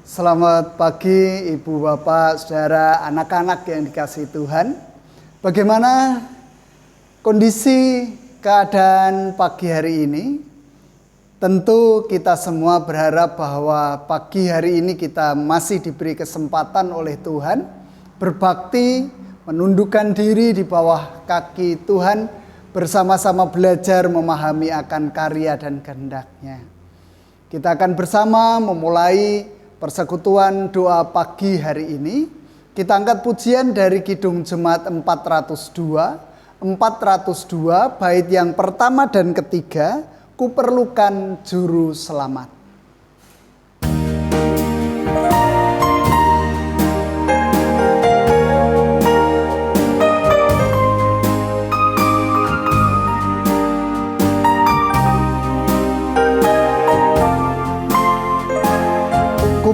Selamat pagi Ibu, Bapak, Saudara, anak-anak yang dikasihi Tuhan. Bagaimana kondisi keadaan pagi hari ini? Tentu kita semua berharap bahwa pagi hari ini kita masih diberi kesempatan oleh Tuhan berbakti, menundukkan diri di bawah kaki Tuhan, bersama-sama belajar memahami akan karya dan kehendak-Nya. Kita akan bersama memulai persekutuan doa pagi hari ini. Kita angkat pujian dari Kidung Jemaat 402 bait yang pertama dan ketiga, Kuperlukan Juru Selamat.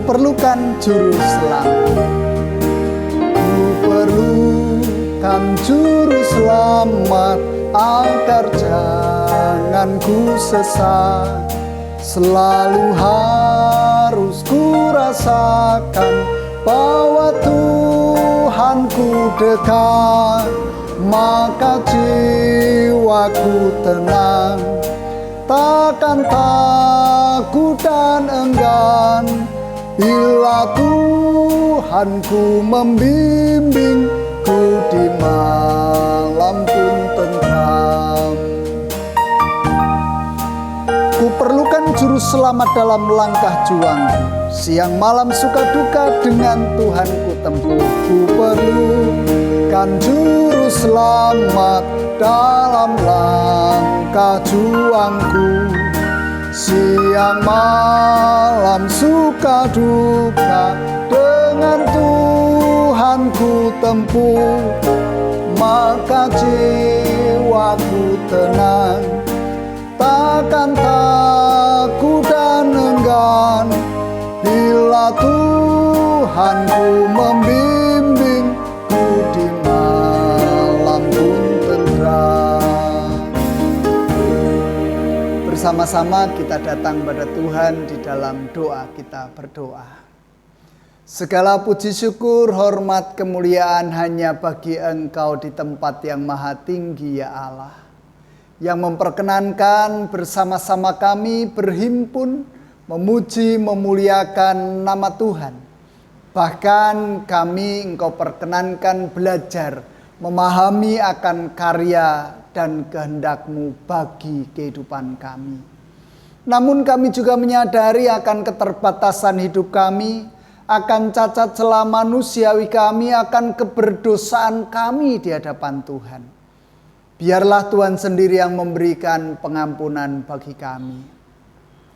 Kuperlukan juru selamat. Kuperlukan juru selamat agar jangan ku sesat. Selalu harus ku rasakan bahwa Tuhanku dekat, maka jiwaku tenang, takkan takut dan enggan. Bila Tuhanku membimbingku di malam pun tentram. Kuperlukan juru selamat dalam langkah juangku. Siang malam suka duka dengan Tuhanku tempuh. Kuperlukan juru selamat dalam langkah juangku. Siang malam suka duka dengan Tuhanku tempuh, maka jiwaku tenang, takkan takut dan enggan. Bila Tuhanku membimbingku di malam pun tentram. Bersama-sama kita datang pada Tuhan di dalam doa, kita berdoa. Segala puji syukur, hormat, kemuliaan hanya bagi Engkau di tempat yang maha tinggi ya Allah, yang memperkenankan bersama-sama kami berhimpun, memuji, memuliakan nama Tuhan. Bahkan kami Engkau perkenankan belajar, memahami akan karya dan kehendak-Mu bagi kehidupan kami. Namun kami juga menyadari akan keterbatasan hidup kami, akan cacat celah manusiawi kami, akan keberdosaan kami di hadapan Tuhan. Biarlah Tuhan sendiri yang memberikan pengampunan bagi kami.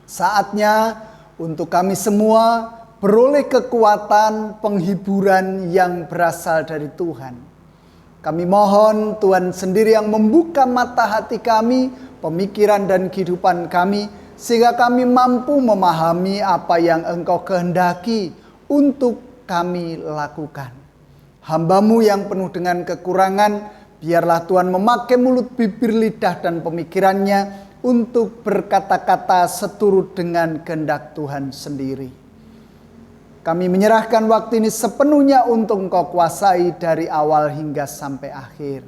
Saatnya untuk kami semua beroleh kekuatan penghiburan yang berasal dari Tuhan. Kami mohon Tuhan sendiri yang membuka mata hati kami, pemikiran dan kehidupan kami, sehingga kami mampu memahami apa yang Engkau kehendaki untuk kami lakukan. Hamba-Mu yang penuh dengan kekurangan, biarlah Tuhan memakai mulut, bibir, lidah dan pemikirannya untuk berkata-kata seturut dengan kehendak Tuhan sendiri. Kami menyerahkan waktu ini sepenuhnya untuk Engkau kuasai dari awal hingga sampai akhir.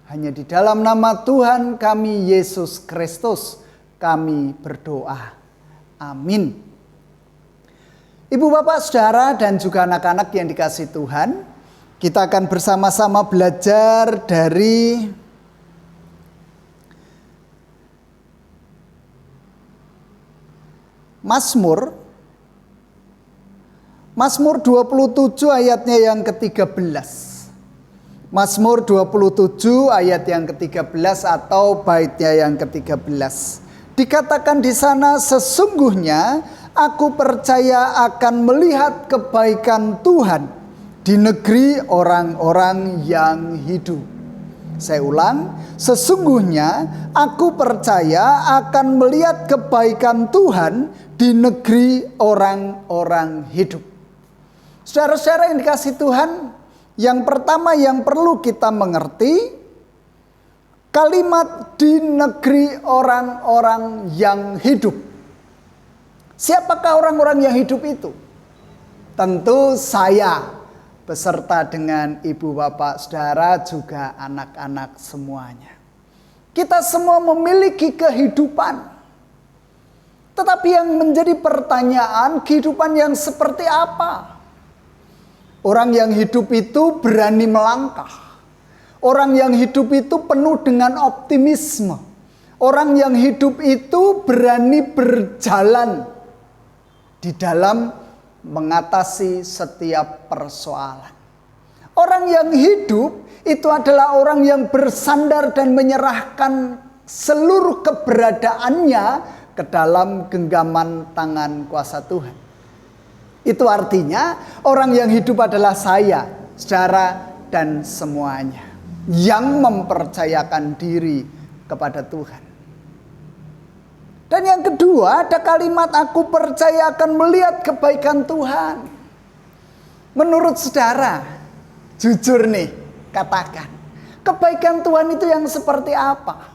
Hanya di dalam nama Tuhan kami Yesus Kristus kami berdoa. Amin. Ibu, Bapak, Saudara dan juga anak-anak yang dikasihi Tuhan, kita akan bersama-sama belajar dari Mazmur 27 ayatnya yang ke-13. Mazmur 27 ayat yang ke-13 atau baitnya yang ke-13. Dikatakan di sana, sesungguhnya aku percaya akan melihat kebaikan Tuhan di negeri orang-orang yang hidup. Saya ulang, sesungguhnya aku percaya akan melihat kebaikan Tuhan di negeri orang-orang hidup. Saudara-saudara yang dikasihi Tuhan, yang pertama yang perlu kita mengerti, kalimat di negeri orang-orang yang hidup. Siapakah orang-orang yang hidup itu? Tentu saya beserta dengan ibu bapak saudara juga anak-anak semuanya. Kita semua memiliki kehidupan. Tetapi yang menjadi pertanyaan, kehidupan yang seperti apa? Orang yang hidup itu berani melangkah. Orang yang hidup itu penuh dengan optimisme. Orang yang hidup itu berani berjalan di dalam mengatasi setiap persoalan. Orang yang hidup itu adalah orang yang bersandar dan menyerahkan seluruh keberadaannya ke dalam genggaman tangan kuasa Tuhan. Itu artinya orang yang hidup adalah saya, saudara, dan semuanya yang mempercayakan diri kepada Tuhan. Dan yang kedua, ada kalimat aku percaya akan melihat kebaikan Tuhan. Menurut saudara, jujur nih, katakan, kebaikan Tuhan itu yang seperti apa?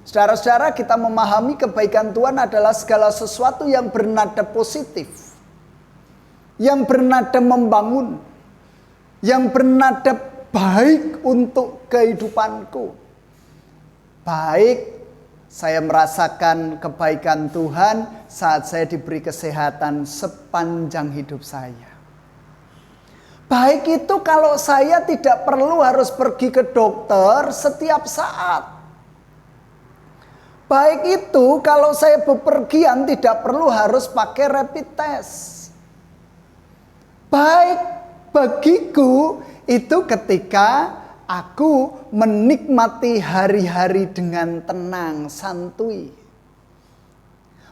Saudara-saudara, kita memahami kebaikan Tuhan adalah segala sesuatu yang bernada positif, yang bernada membangun, yang bernada baik untuk kehidupanku. Baik, saya merasakan kebaikan Tuhan saat saya diberi kesehatan sepanjang hidup saya. Baik itu kalau saya tidak perlu harus pergi ke dokter setiap saat. Baik itu kalau saya bepergian tidak perlu harus pakai rapid test. Baik bagiku itu ketika aku menikmati hari-hari dengan tenang, santuy.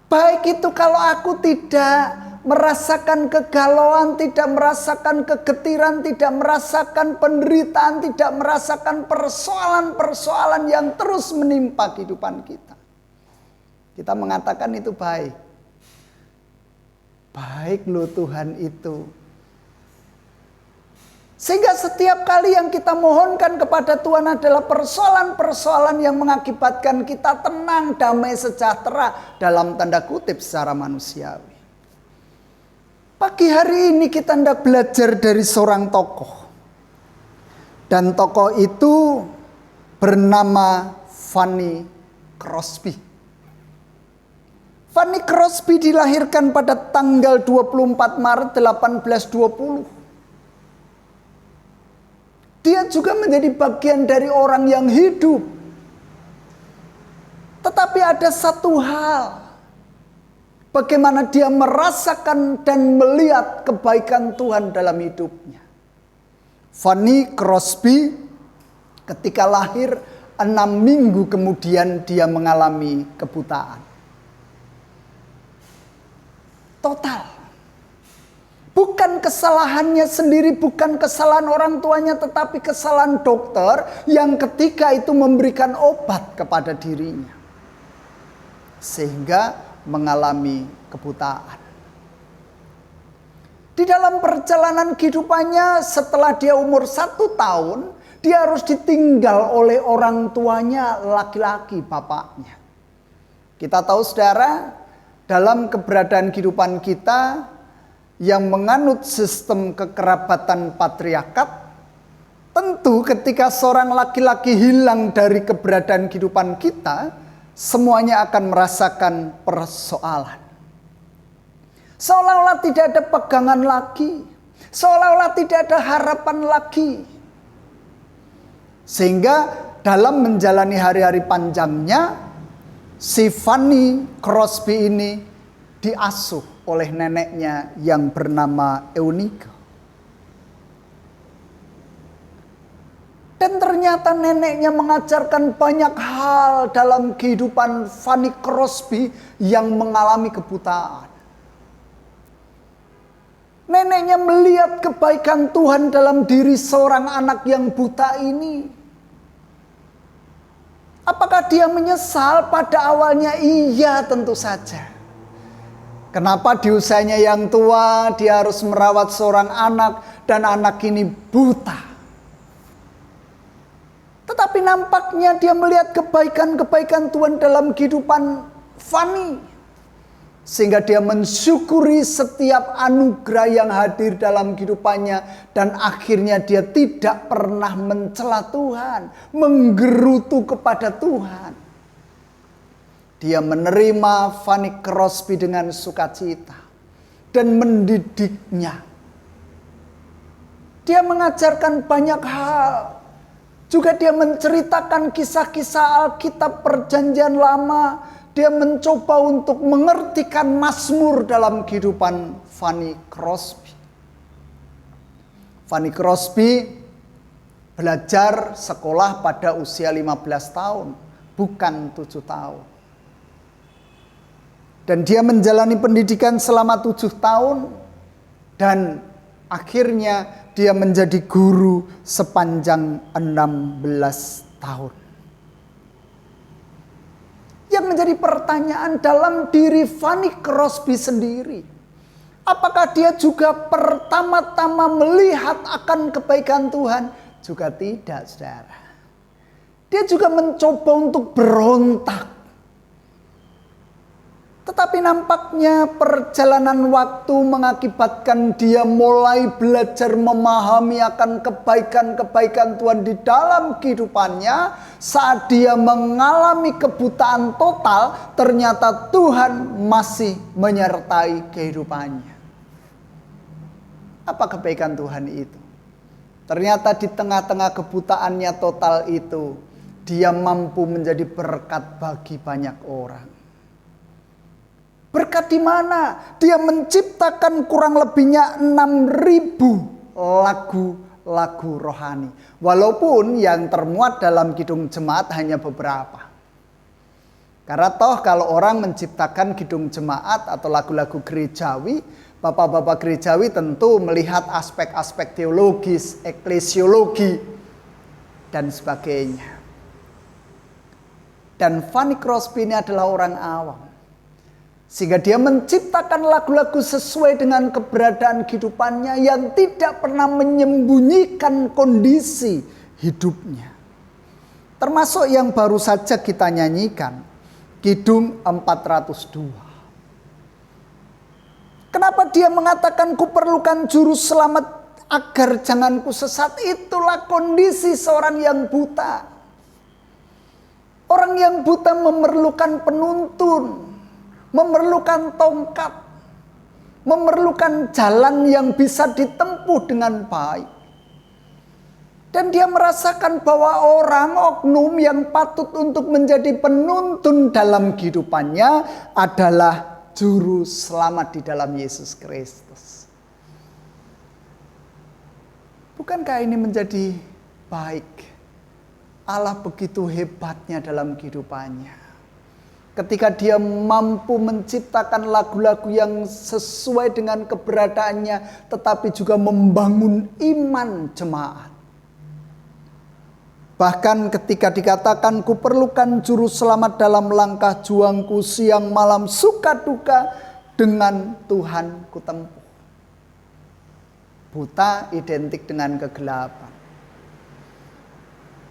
Baik itu kalau aku tidak merasakan kegalauan, tidak merasakan kegetiran, tidak merasakan penderitaan, tidak merasakan persoalan-persoalan yang terus menimpa kehidupan kita. Kita mengatakan itu baik. Baik loh Tuhan itu. Sehingga setiap kali yang kita mohonkan kepada Tuhan adalah persoalan-persoalan yang mengakibatkan kita tenang, damai, sejahtera dalam tanda kutip secara manusiawi. Pagi hari ini kita hendak belajar dari seorang tokoh. Dan tokoh itu bernama Fanny Crosby. Fanny Crosby dilahirkan pada tanggal 24 Maret 1820. Dia juga menjadi bagian dari orang yang hidup. Tetapi ada satu hal. Bagaimana dia merasakan dan melihat kebaikan Tuhan dalam hidupnya. Fanny Crosby ketika lahir 6 minggu kemudian dia mengalami kebutaan. Total. Bukan kesalahannya sendiri, bukan kesalahan orang tuanya, tetapi kesalahan dokter yang ketika itu memberikan obat kepada dirinya. Sehingga mengalami kebutaan. Di dalam perjalanan kehidupannya setelah dia umur 1 tahun, dia harus ditinggal oleh orang tuanya laki-laki, bapaknya. Kita tahu saudara, dalam keberadaan kehidupan kita yang menganut sistem kekerabatan patriarkat, tentu ketika seorang laki-laki hilang dari keberadaan kehidupan kita, semuanya akan merasakan persoalan. Seolah-olah tidak ada pegangan lagi, seolah-olah tidak ada harapan lagi. Sehingga dalam menjalani hari-hari panjangnya, si Fanny Crosby ini diasuh oleh neneknya yang bernama Eunice. Dan ternyata neneknya mengajarkan banyak hal dalam kehidupan Fanny Crosby yang mengalami kebutaan. Neneknya melihat kebaikan Tuhan dalam diri seorang anak yang buta ini. Apakah dia menyesal? Pada awalnya iya, tentu saja. Kenapa di usianya yang tua dia harus merawat seorang anak dan anak ini buta? Tetapi nampaknya dia melihat kebaikan-kebaikan Tuhan dalam kehidupan Fanny. Sehingga dia mensyukuri setiap anugerah yang hadir dalam kehidupannya. Dan akhirnya dia tidak pernah mencela Tuhan, menggerutu kepada Tuhan. Dia menerima Fanny Crosby dengan sukacita dan mendidiknya. Dia mengajarkan banyak hal. Juga dia menceritakan kisah-kisah Alkitab Perjanjian Lama. Dia mencoba untuk mengertikan Mazmur dalam kehidupan Fanny Crosby. Fanny Crosby belajar sekolah pada usia 15 tahun, bukan 7 tahun. Dan dia menjalani pendidikan selama 7 tahun. Dan akhirnya dia menjadi guru sepanjang 16 tahun. Yang menjadi pertanyaan dalam diri Fanny Crosby sendiri. Apakah dia juga pertama-tama melihat akan kebaikan Tuhan? Juga tidak, saudara. Dia juga mencoba untuk berontak. Tetapi nampaknya perjalanan waktu mengakibatkan dia mulai belajar memahami akan kebaikan-kebaikan Tuhan di dalam kehidupannya. Saat dia mengalami kebutaan total, ternyata Tuhan masih menyertai kehidupannya. Apa kebaikan Tuhan itu? Ternyata di tengah-tengah kebutaannya total itu, dia mampu menjadi berkat bagi banyak orang. Berkat di mana? Dia menciptakan kurang lebihnya 6.000 lagu-lagu rohani. Walaupun yang termuat dalam kidung jemaat hanya beberapa. Karena toh kalau orang menciptakan kidung jemaat atau lagu-lagu gerejawi, bapak-bapak gerejawi tentu melihat aspek-aspek teologis, eklesiologi, dan sebagainya. Dan Fanny Crosby ini adalah orang awam. Sehingga dia menciptakan lagu-lagu sesuai dengan keberadaan kehidupannya yang tidak pernah menyembunyikan kondisi hidupnya. Termasuk yang baru saja kita nyanyikan, Kidung 402. Kenapa dia mengatakan ku perlukan juru selamat agar jangan ku sesat? Itulah kondisi seorang yang buta. Orang yang buta memerlukan penuntun. Memerlukan tongkat, memerlukan jalan yang bisa ditempuh dengan baik. Dan dia merasakan bahwa orang oknum yang patut untuk menjadi penuntun dalam kehidupannya adalah juru selamat di dalam Yesus Kristus. Bukankah ini menjadi baik? Allah begitu hebatnya dalam kehidupannya. Ketika dia mampu menciptakan lagu-lagu yang sesuai dengan keberadaannya, tetapi juga membangun iman jemaat. Bahkan ketika dikatakan ku perlukan juru selamat dalam langkah juangku, siang malam suka duka dengan Tuhan ku tempuh. Buta identik dengan kegelapan.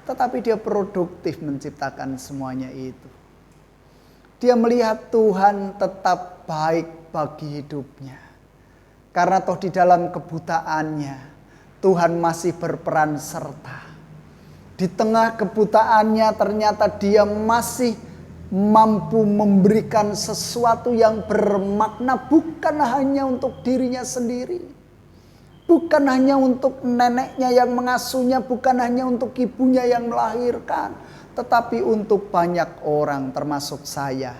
Tetapi dia produktif menciptakan semuanya itu. Dia melihat Tuhan tetap baik bagi hidupnya. Karena toh di dalam kebutaannya, Tuhan masih berperan serta. Di tengah kebutaannya ternyata dia masih mampu memberikan sesuatu yang bermakna bukan hanya untuk dirinya sendiri. Bukan hanya untuk neneknya yang mengasuhnya, bukan hanya untuk ibunya yang melahirkan. Tetapi untuk banyak orang termasuk saya,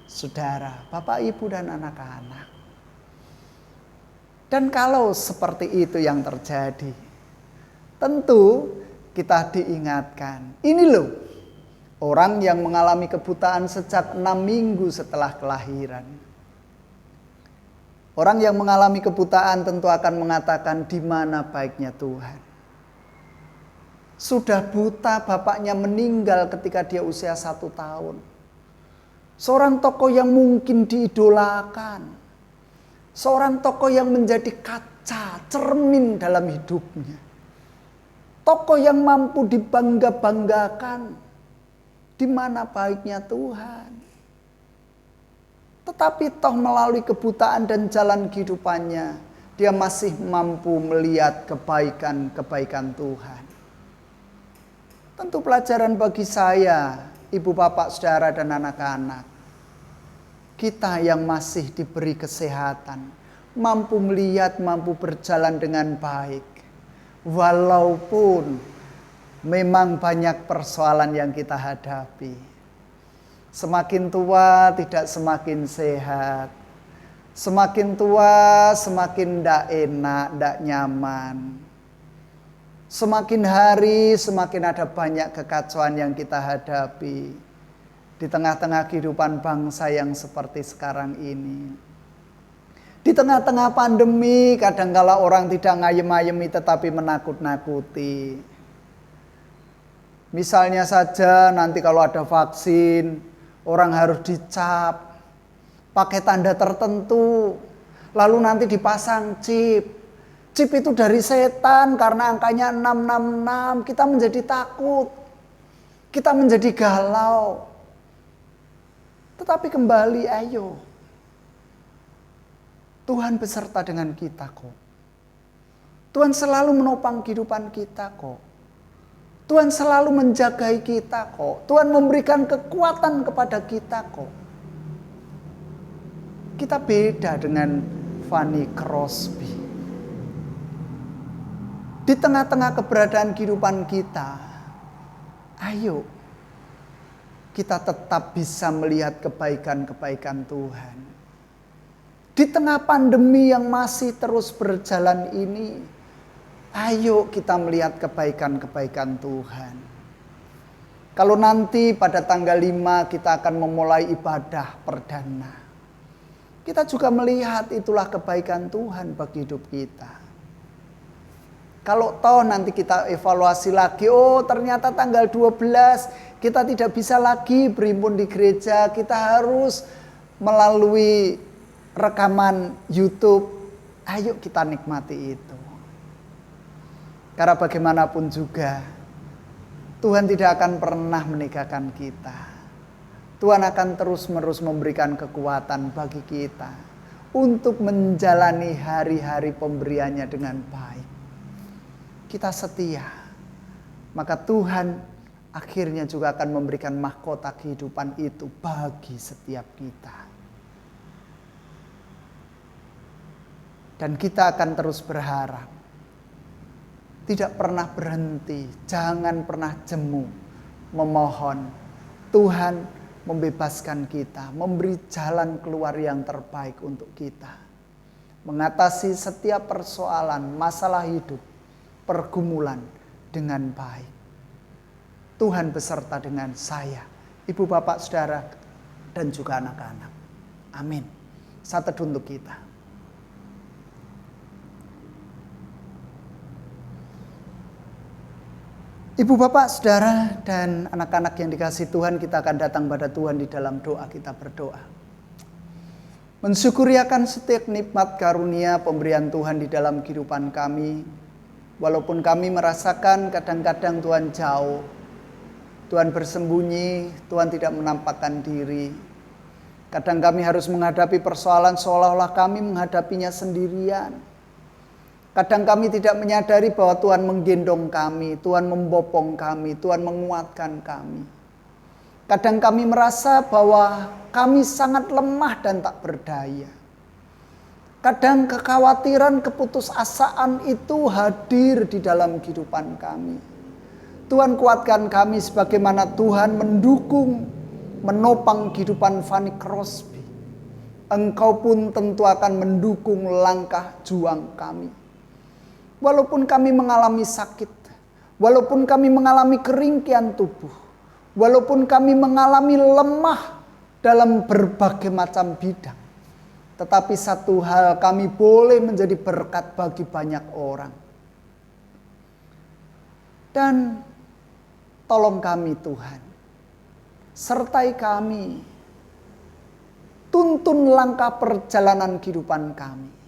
saudara, bapak, ibu, dan anak-anak. Dan kalau seperti itu yang terjadi, tentu kita diingatkan. Ini loh, orang yang mengalami kebutaan sejak 6 minggu setelah kelahiran. Orang yang mengalami kebutaan tentu akan mengatakan di mana baiknya Tuhan. Sudah buta, bapaknya meninggal ketika dia usia 1 tahun. Seorang tokoh yang mungkin diidolakan. Seorang tokoh yang menjadi kaca, cermin dalam hidupnya. Tokoh yang mampu dibangga-banggakan. Di mana baiknya Tuhan. Tetapi toh melalui kebutaan dan jalan kehidupannya, dia masih mampu melihat kebaikan-kebaikan Tuhan. Tentu pelajaran bagi saya, ibu, bapak, saudara, dan anak-anak. Kita yang masih diberi kesehatan, mampu melihat, mampu berjalan dengan baik. Walaupun memang banyak persoalan yang kita hadapi. Semakin tua tidak semakin sehat. Semakin tua semakin tidak enak, tidak nyaman. Semakin hari semakin ada banyak kekacauan yang kita hadapi. Di tengah-tengah kehidupan bangsa yang seperti sekarang ini. Di tengah-tengah pandemi kadangkala orang tidak ngayem-ayemi tetapi menakut-nakuti. Misalnya saja nanti kalau ada vaksin, orang harus dicap pakai tanda tertentu, lalu nanti dipasang chip. Chip itu dari setan karena angkanya 666, kita menjadi takut. Kita menjadi galau. Tetapi kembali, ayo. Tuhan beserta dengan kita kok. Tuhan selalu menopang kehidupan kita kok. Tuhan selalu menjagai kita kok. Tuhan memberikan kekuatan kepada kita kok. Kita beda dengan Fanny Crosby. Di tengah-tengah keberadaan kehidupan kita, ayo kita tetap bisa melihat kebaikan-kebaikan Tuhan. Di tengah pandemi yang masih terus berjalan ini, ayo kita melihat kebaikan-kebaikan Tuhan. Kalau nanti pada tanggal 5 kita akan memulai ibadah perdana, kita juga melihat itulah kebaikan Tuhan bagi hidup kita. Kalau toh nanti kita evaluasi lagi, oh ternyata tanggal 12 kita tidak bisa lagi berimpun di gereja, kita harus melalui rekaman YouTube. Ayo kita nikmati itu. Karena bagaimanapun juga Tuhan tidak akan pernah meninggalkan kita. Tuhan akan terus-menerus memberikan kekuatan bagi kita untuk menjalani hari-hari pemberiannya dengan baik. Kita setia, maka Tuhan akhirnya juga akan memberikan mahkota kehidupan itu bagi setiap kita. Dan kita akan terus berharap, tidak pernah berhenti, jangan pernah jemu, memohon Tuhan membebaskan kita, memberi jalan keluar yang terbaik untuk kita. Mengatasi setiap persoalan, masalah hidup, pergumulan dengan baik. Tuhan beserta dengan saya, ibu, bapak, saudara, dan juga anak-anak. Amin. Satu teduh untuk kita. Ibu, bapak, saudara, dan anak-anak yang dikasihi Tuhan, kita akan datang pada Tuhan di dalam doa. Kita berdoa. Mensyukuri akan setiap nikmat karunia pemberian Tuhan di dalam kehidupan kami. Walaupun kami merasakan kadang-kadang Tuhan jauh, Tuhan bersembunyi, Tuhan tidak menampakkan diri. Kadang kami harus menghadapi persoalan seolah-olah kami menghadapinya sendirian. Kadang kami tidak menyadari bahwa Tuhan menggendong kami, Tuhan membopong kami, Tuhan menguatkan kami. Kadang kami merasa bahwa kami sangat lemah dan tak berdaya. Kadang kekhawatiran, keputusasaan itu hadir di dalam kehidupan kami. Tuhan kuatkan kami sebagaimana Tuhan mendukung, menopang kehidupan Fanny Crosby. Engkau pun tentu akan mendukung langkah juang kami. Walaupun kami mengalami sakit, walaupun kami mengalami keringkian tubuh, walaupun kami mengalami lemah dalam berbagai macam bidang. Tetapi satu hal, kami boleh menjadi berkat bagi banyak orang. Dan tolong kami Tuhan, sertai kami, tuntun langkah perjalanan kehidupan kami.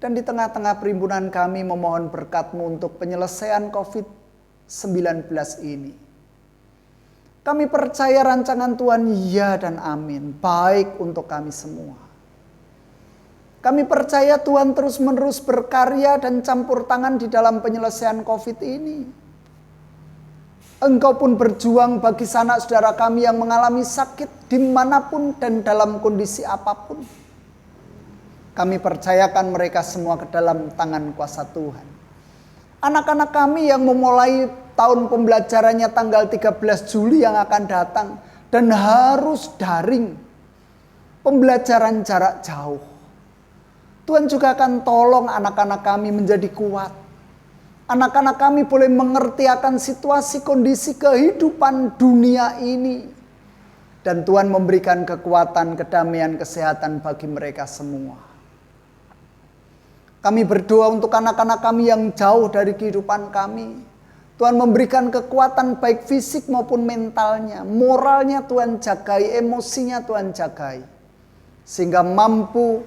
Dan di tengah-tengah perimpunan kami memohon berkat-Mu untuk penyelesaian COVID-19 ini. Kami percaya rancangan Tuhan ya dan amin, baik untuk kami semua. Kami percaya Tuhan terus-menerus berkarya dan campur tangan di dalam penyelesaian COVID ini. Engkau pun berjuang bagi sanak saudara kami yang mengalami sakit dimanapun dan dalam kondisi apapun. Kami percayakan mereka semua ke dalam tangan kuasa Tuhan. Anak-anak kami yang memulai tahun pembelajarannya tanggal 13 Juli yang akan datang dan harus daring, pembelajaran jarak jauh. Tuhan juga akan tolong anak-anak kami menjadi kuat. Anak-anak kami boleh mengerti akan situasi kondisi kehidupan dunia ini. Dan Tuhan memberikan kekuatan, kedamaian, kesehatan bagi mereka semua. Kami berdoa untuk anak-anak kami yang jauh dari kehidupan kami. Tuhan memberikan kekuatan baik fisik maupun mentalnya. Moralnya Tuhan jagai, emosinya Tuhan jagai. Sehingga mampu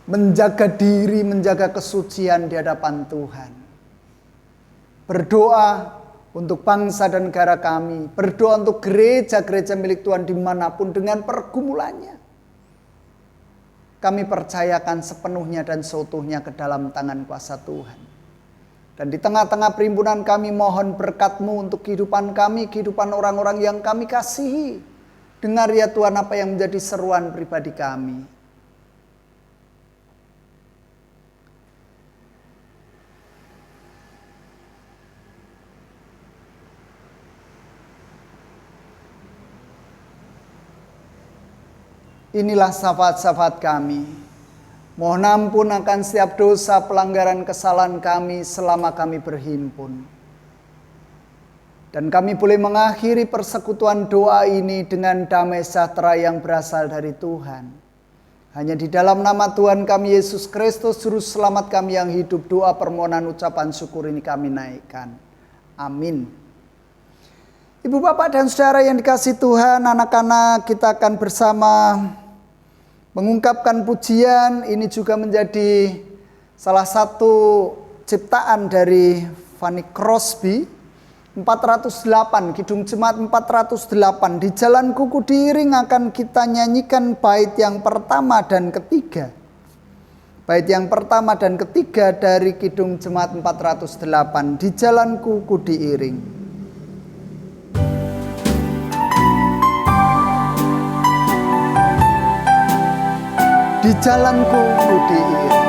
menjaga diri, menjaga kesucian di hadapan Tuhan. Berdoa untuk bangsa dan negara kami. Berdoa untuk gereja-gereja milik Tuhan dimanapun dengan pergumulannya. Kami percayakan sepenuhnya dan seutuhnya ke dalam tangan kuasa Tuhan. Dan di tengah-tengah perimpunan kami mohon berkat-Mu untuk kehidupan kami, kehidupan orang-orang yang kami kasihi. Dengar ya Tuhan apa yang menjadi seruan pribadi kami. Inilah syafaat-syafaat kami. Mohon ampun akan setiap dosa, pelanggaran, kesalahan kami selama kami berhimpun. Dan kami boleh mengakhiri persekutuan doa ini dengan damai sejahtera yang berasal dari Tuhan. Hanya di dalam nama Tuhan kami Yesus Kristus, Juru Selamat kami yang hidup, doa permohonan ucapan syukur ini kami naikkan. Amin. Ibu bapak dan saudara yang dikasihi Tuhan, anak-anak kita akan bersama mengungkapkan pujian. Ini juga menjadi salah satu ciptaan dari Fanny Crosby. 408, Kidung Jemaat 408. Di Jalan Kuku Diiring akan kita nyanyikan bait yang pertama dan ketiga. Bait yang pertama dan ketiga dari Kidung Jemaat 408. Di Jalan Kuku Diiring. Di jalanku ku diiring.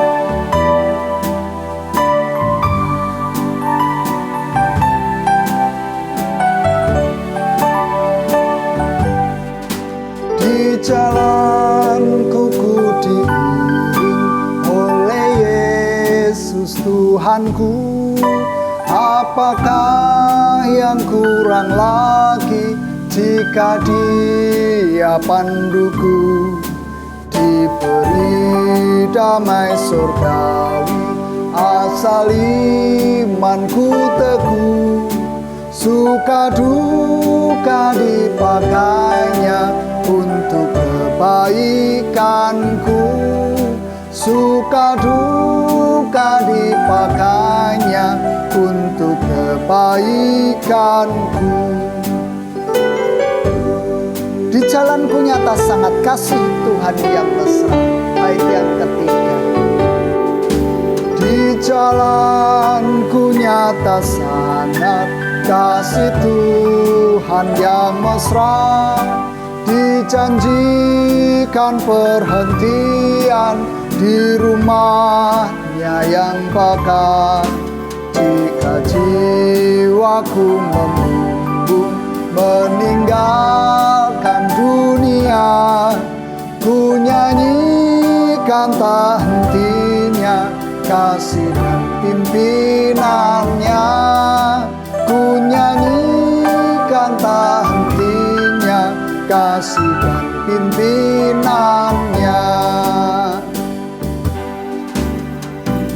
Di jalanku ku diiring oleh Yesus Tuhanku. Apakah yang kurang lagi jika Dia panduku? Diberi damai surgawi, asal imanku teguh. Suka duka dipakainya untuk kebaikanku. Suka duka dipakainya untuk kebaikanku. Di jalanku nyata sangat kasih Tuhan yang mesra. Bait yang ketiga. Di jalanku nyata sangat kasih Tuhan yang mesra. Dijanjikan perhentian di rumahnya yang bakar. Jika jiwaku membumbung meninggalkan dunia, ku nyanyikan tak hentinya kasih dan pimpinannya. Ku nyanyikan tak hentinya kasih dan pimpinannya.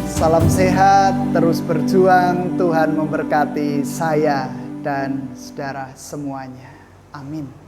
Salam sehat, terus berjuang. Tuhan memberkati saya dan saudara semuanya. Amin.